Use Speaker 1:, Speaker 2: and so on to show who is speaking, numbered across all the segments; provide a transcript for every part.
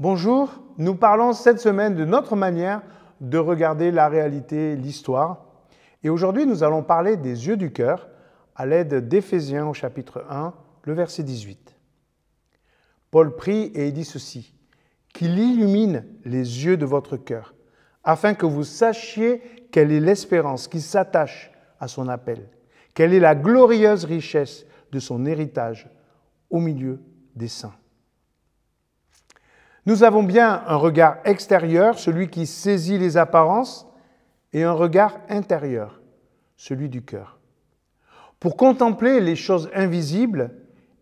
Speaker 1: Bonjour, nous parlons cette semaine de notre manière de regarder la réalité, l'histoire. Et aujourd'hui, nous allons parler des yeux du cœur à l'aide d'Éphésiens au chapitre 1, le verset 18. Paul prie et il dit ceci, « Qu'il illumine les yeux de votre cœur, afin que vous sachiez quelle est l'espérance qui s'attache à son appel, quelle est la glorieuse richesse de son héritage au milieu des saints. » Nous avons bien un regard extérieur, celui qui saisit les apparences, et un regard intérieur, celui du cœur. Pour contempler les choses invisibles,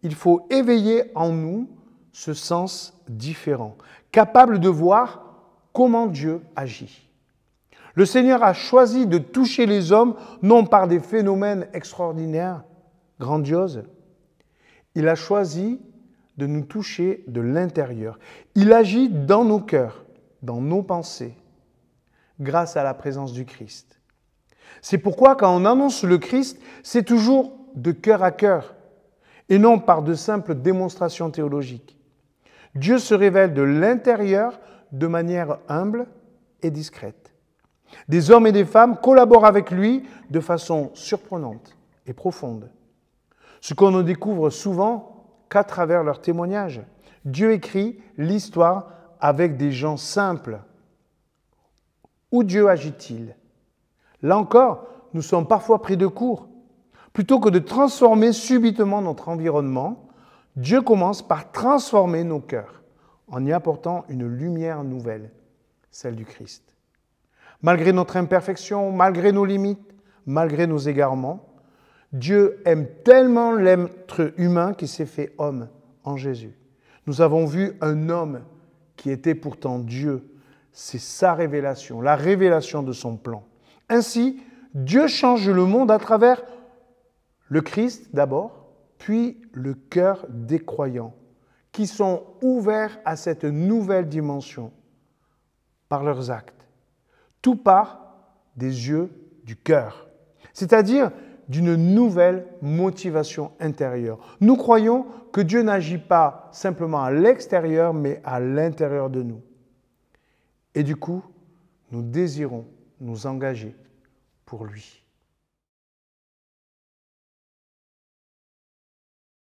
Speaker 1: il faut éveiller en nous ce sens différent, capable de voir comment Dieu agit. Le Seigneur a choisi de toucher les hommes non par des phénomènes extraordinaires, grandioses. Il a choisi de nous toucher de l'intérieur. Il agit dans nos cœurs, dans nos pensées, grâce à la présence du Christ. C'est pourquoi quand on annonce le Christ, c'est toujours de cœur à cœur et non par de simples démonstrations théologiques. Dieu se révèle de l'intérieur de manière humble et discrète. Des hommes et des femmes collaborent avec lui de façon surprenante et profonde. Ce qu'on ne découvre souvent qu'à travers leurs témoignages. Dieu écrit l'histoire avec des gens simples. Où Dieu agit-il? Là encore, nous sommes parfois pris de court. Plutôt que de transformer subitement notre environnement, Dieu commence par transformer nos cœurs en y apportant une lumière nouvelle, celle du Christ. Malgré notre imperfection, malgré nos limites, malgré nos égarements, Dieu aime tellement l'être humain qui s'est fait homme en Jésus. Nous avons vu un homme qui était pourtant Dieu. C'est sa révélation, la révélation de son plan. Ainsi, Dieu change le monde à travers le Christ d'abord, puis le cœur des croyants, qui sont ouverts à cette nouvelle dimension par leurs actes. Tout part des yeux du cœur, c'est-à-dire d'une nouvelle motivation intérieure. Nous croyons que Dieu n'agit pas simplement à l'extérieur, mais à l'intérieur de nous. Et du coup, nous désirons nous engager pour lui.